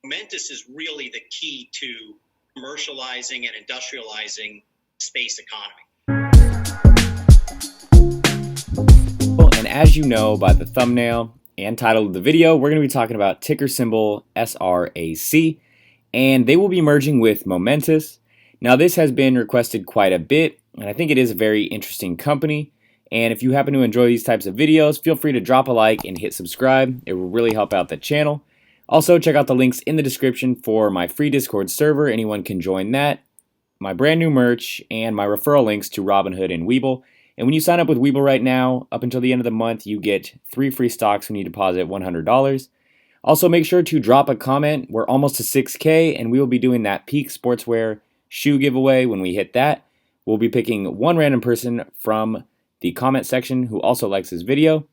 Momentous is really the key to commercializing and industrializing space economy. And as you know by the thumbnail and title of the video, we're going to be talking about ticker symbol SRAC, and they will be merging with Momentous. Now, this has been requested quite a bit, and I think it is a very interesting company. And if you happen to enjoy these types of videos, feel free to drop a like and hit subscribe. It will really help out the channel. Also, check out the links in the description for my free Discord server. Anyone can join that, my brand new merch, and my referral links to Robinhood and Webull. And when you sign up with Webull right now, up until the end of the month, you get 3 free stocks when you deposit $100. Also, make sure to drop a comment. We're almost to 6K, and we will be doing that Peak Sportswear shoe giveaway. When we hit that, we'll be picking one random person from the comment section who also likes this video.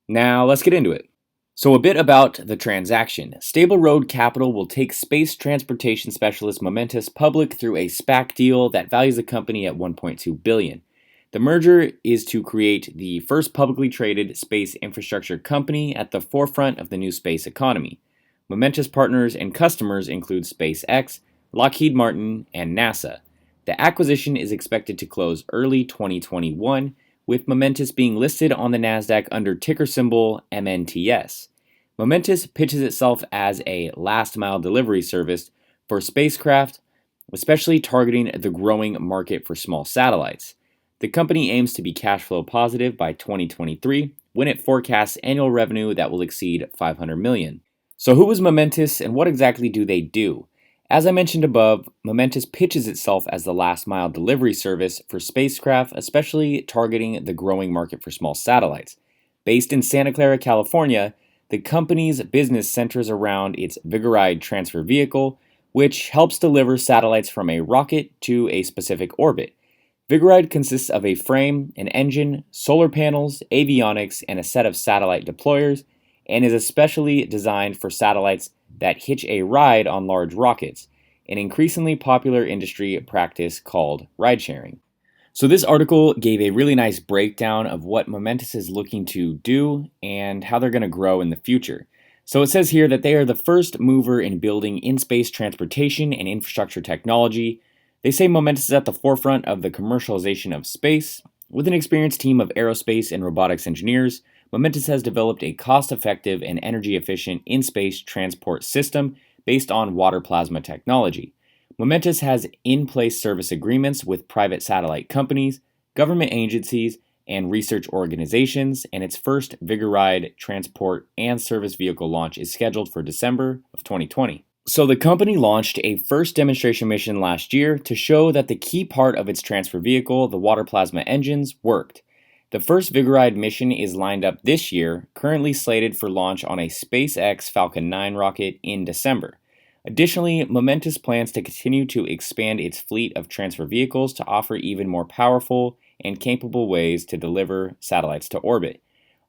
Now, let's get into it. So a bit about the transaction. Stable Road Capital will take space transportation specialist Momentous public through a SPAC deal that values the company at $1.2 billion. The merger is to create the first publicly traded space infrastructure company at the forefront of the new space economy. Momentous partners and customers include SpaceX, Lockheed Martin, and NASA. The acquisition is expected to close early 2021, with Momentous being listed on the NASDAQ under ticker symbol MNTS. Momentous pitches itself as a last-mile delivery service for spacecraft, especially targeting the growing market for small satellites. The company aims to be cash flow positive by 2023, when it forecasts annual revenue that will exceed $500 million. So who is Momentous and what exactly do they do? As I mentioned above, Momentous pitches itself as the last-mile delivery service for spacecraft, especially targeting the growing market for small satellites. Based in Santa Clara, California, the company's business centers around its Vigoride transfer vehicle, which helps deliver satellites from a rocket to a specific orbit. Vigoride consists of a frame, an engine, solar panels, avionics, and a set of satellite deployers, and is especially designed for satellites that hitch a ride on large rockets, an increasingly popular industry practice called ride-sharing. So this article gave a really nice breakdown of what Momentous is looking to do and how they're going to grow in the future. So it says here that they are the first mover in building in-space transportation and infrastructure technology. They say Momentous is at the forefront of the commercialization of space. With an experienced team of aerospace and robotics engineers, Momentous has developed a cost-effective and energy-efficient in-space transport system based on water plasma technology. Momentous has in-place service agreements with private satellite companies, government agencies, and research organizations, and its first Vigoride transport and service vehicle launch is scheduled for December of 2020. So the company launched a first demonstration mission last year to show that the key part of its transfer vehicle, the water plasma engines, worked. The first Vigoride mission is lined up this year, currently slated for launch on a SpaceX Falcon 9 rocket in December. Additionally, Momentous plans to continue to expand its fleet of transfer vehicles to offer even more powerful and capable ways to deliver satellites to orbit.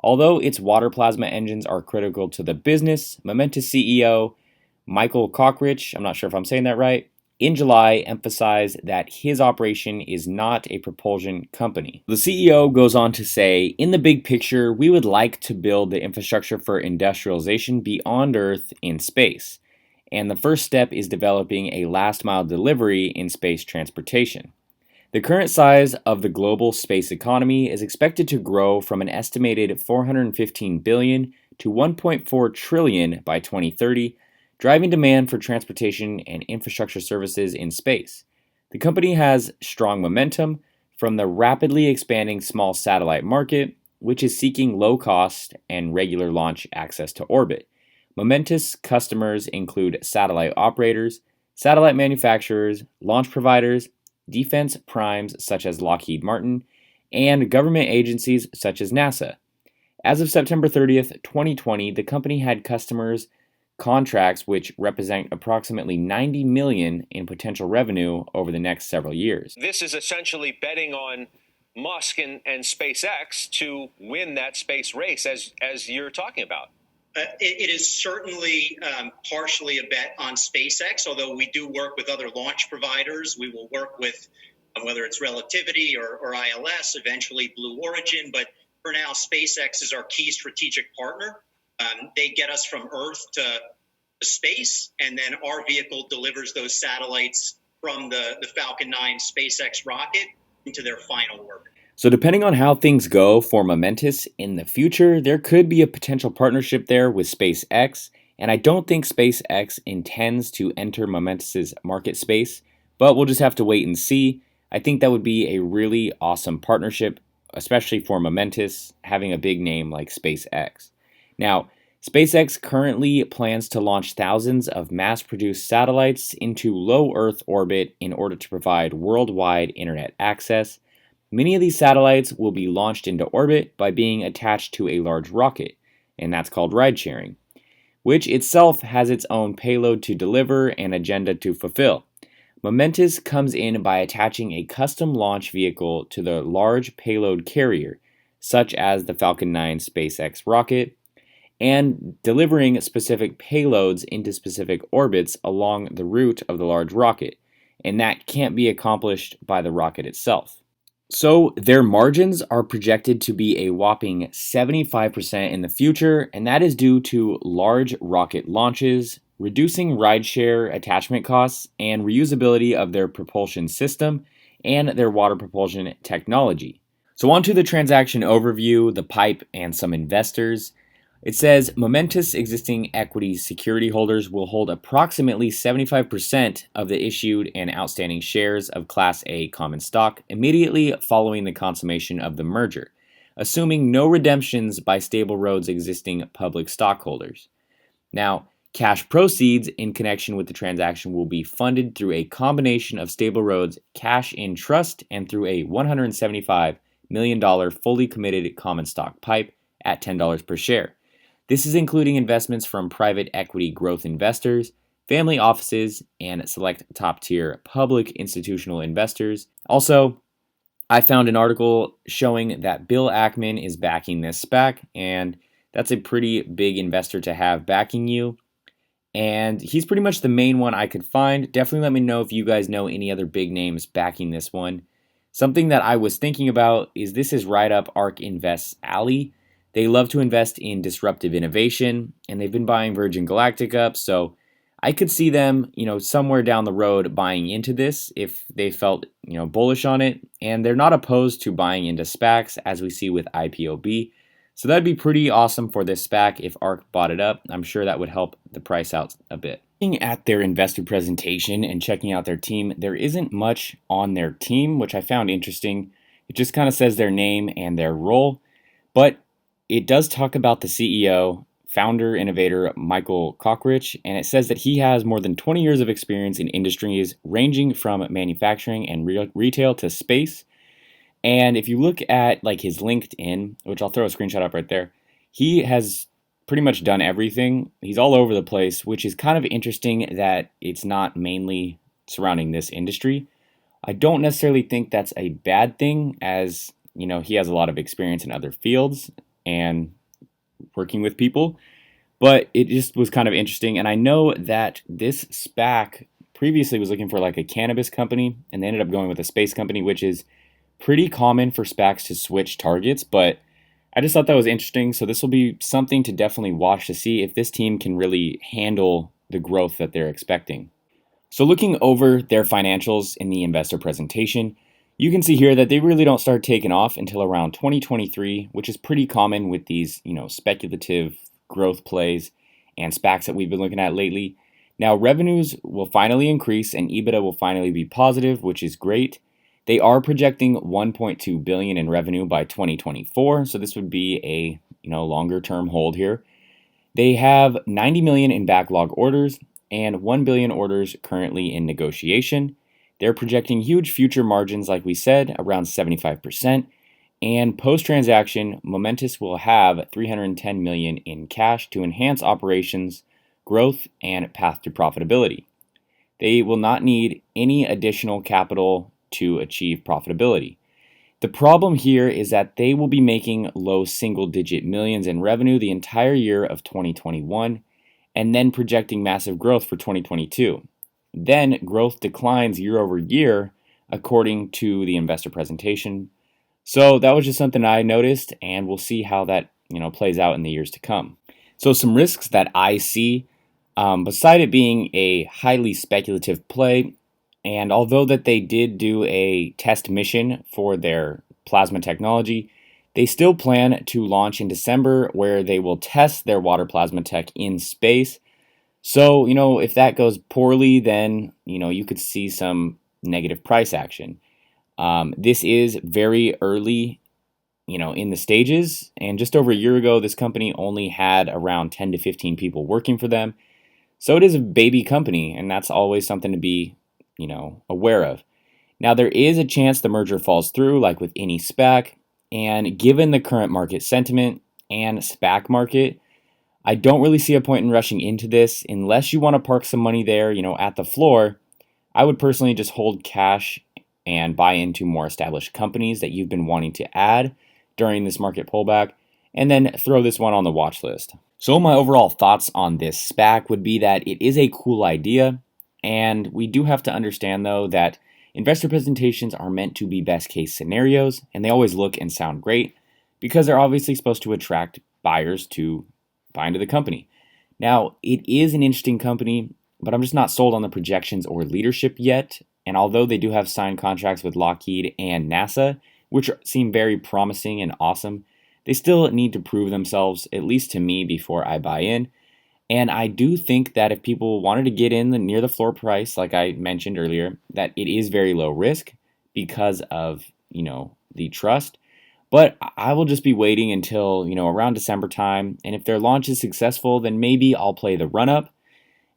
Although its water plasma engines are critical to the business, Momentous CEO Michael Cockridge, I'm not sure if I'm saying that right, in July emphasized that his operation is not a propulsion company. The CEO goes on to say, in the big picture, we would like to build the infrastructure for industrialization beyond Earth in space. And the first step is developing a last-mile delivery in space transportation. The current size of the global space economy is expected to grow from an estimated $415 billion to $1.4 trillion by 2030, driving demand for transportation and infrastructure services in space. The company has strong momentum from the rapidly expanding small satellite market, which is seeking low-cost and regular launch access to orbit. Momentous customers include satellite operators, satellite manufacturers, launch providers, defense primes such as Lockheed Martin, and government agencies such as NASA. As of September 30th, 2020, the company had customers contracts which represent approximately $90 million in potential revenue over the next several years. This is essentially betting on Musk and SpaceX to win that space race, as you're talking about. It is certainly partially a bet on SpaceX, although we do work with other launch providers. We will work with, whether it's Relativity or ILS, eventually Blue Origin, but for now, SpaceX is our key strategic partner. They get us from Earth to to space, and then our vehicle delivers those satellites from the Falcon 9 SpaceX rocket into their final orbit. So depending on how things go for Momentous in the future, there could be a potential partnership there with SpaceX, and I don't think SpaceX intends to enter Momentous's market space, but we'll just have to wait and see. I think that would be a really awesome partnership, especially for Momentous, having a big name like SpaceX. Now, SpaceX currently plans to launch thousands of mass-produced satellites into low Earth orbit in order to provide worldwide internet access. Many of these satellites will be launched into orbit by being attached to a large rocket, and that's called ride-sharing, which itself has its own payload to deliver and agenda to fulfill. Momentous comes in by attaching a custom launch vehicle to the large payload carrier, such as the Falcon 9 SpaceX rocket, and delivering specific payloads into specific orbits along the route of the large rocket, and that can't be accomplished by the rocket itself. So their margins are projected to be a whopping 75% in the future, and that is due to large rocket launches, reducing rideshare attachment costs, and reusability of their propulsion system and their water propulsion technology. So on to the transaction overview, the pipe, and some investors. It says Momentous existing equity security holders will hold approximately 75% of the issued and outstanding shares of Class A common stock immediately following the consummation of the merger, assuming no redemptions by Stable Road's existing public stockholders. Now, cash proceeds in connection with the transaction will be funded through a combination of Stable Road's cash in trust and through a $175 million fully committed common stock pipe at $10 per share. This is including investments from private equity growth investors, family offices, and select top-tier public institutional investors. Also, I found an article showing that Bill Ackman is backing this SPAC, and that's a pretty big investor to have backing you. And he's pretty much the main one I could find. Definitely let me know if you guys know any other big names backing this one. Something that I was thinking about is this is right up ARK Invest's alley. They love to invest in disruptive innovation, and they've been buying Virgin Galactic up, so I could see them, somewhere down the road buying into this if they felt, bullish on it, and they're not opposed to buying into SPACs as we see with IPOB. So that'd be pretty awesome for this SPAC if ARK bought it up. I'm sure that would help the price out a bit. Looking at their investor presentation and checking out their team, there isn't much on their team, which I found interesting. It just kind of says their name and their role, but it does talk about the CEO, founder, innovator, Michael Cockridge, and it says that he has more than 20 years of experience in industries ranging from manufacturing and retail to space. And if you look at his LinkedIn, which I'll throw a screenshot up right there, he has pretty much done everything. He's all over the place, which is kind of interesting that it's not mainly surrounding this industry. I don't necessarily think that's a bad thing, as he has a lot of experience in other fields and working with people, but it just was kind of interesting. And I know that this SPAC previously was looking for a cannabis company, and they ended up going with a space company, which is pretty common for SPACs to switch targets, but I just thought that was interesting. So this will be something to definitely watch to see if this team can really handle the growth that they're expecting. So looking over their financials in the investor presentation, you can see here that they really don't start taking off until around 2023, which is pretty common with these, speculative growth plays and SPACs that we've been looking at lately. Now, revenues will finally increase and EBITDA will finally be positive, which is great. They are projecting $1.2 billion in revenue by 2024, so this would be a, longer term hold here. They have 90 million in backlog orders and 1 billion orders currently in negotiation. They're projecting huge future margins, like we said, around 75%. And post-transaction, Momentous will have $310 million in cash to enhance operations, growth, and path to profitability. They will not need any additional capital to achieve profitability. The problem here is that they will be making low single-digit millions in revenue the entire year of 2021, and then projecting massive growth for 2022. Then growth declines year over year, according to the investor presentation. So that was just something I noticed, and we'll see how that plays out in the years to come. So some risks that I see Beside it being a highly speculative play, and although that they did do a test mission for their plasma technology, they still plan to launch in December where they will test their water plasma tech in space. So, if that goes poorly, then, you could see some negative price action. This is very early, in the stages. And just over a year ago, this company only had around 10 to 15 people working for them. So it is a baby company, and that's always something to be, aware of. Now, there is a chance the merger falls through, like with any SPAC. And given the current market sentiment and SPAC market, I don't really see a point in rushing into this unless you want to park some money there, at the floor. I would personally just hold cash and buy into more established companies that you've been wanting to add during this market pullback, and then throw this one on the watch list. So my overall thoughts on this SPAC would be that it is a cool idea, and we do have to understand though that investor presentations are meant to be best case scenarios, and they always look and sound great because they're obviously supposed to attract buyers to buy into the company. Now, it is an interesting company, but I'm just not sold on the projections or leadership yet. And although they do have signed contracts with Lockheed and NASA, which seem very promising and awesome, they still need to prove themselves, at least to me, before I buy in. And I do think that if people wanted to get in near the floor price, like I mentioned earlier, that it is very low risk because of, the trust. But I will just be waiting until, around December time. And if their launch is successful, then maybe I'll play the run up.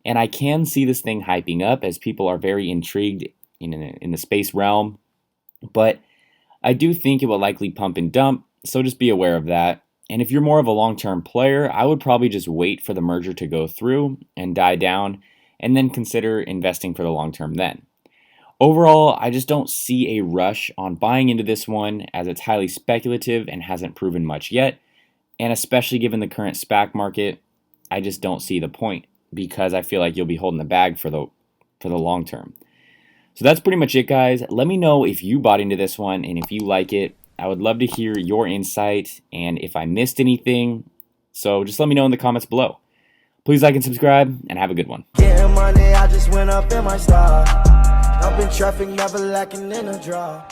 And I can see this thing hyping up as people are very intrigued in the space realm. But I do think it will likely pump and dump. So just be aware of that. And if you're more of a long-term player, I would probably just wait for the merger to go through and die down, and then consider investing for the long term then. Overall, I just don't see a rush on buying into this one as it's highly speculative and hasn't proven much yet. And especially given the current SPAC market, I just don't see the point because I feel like you'll be holding the bag for the long term. So that's pretty much it, guys. Let me know if you bought into this one and if you like it. I would love to hear your insight and if I missed anything. So just let me know in the comments below. Please like and subscribe and have a good one. Getting money, I just went up in my style. Up in traffic, never lacking in a draw.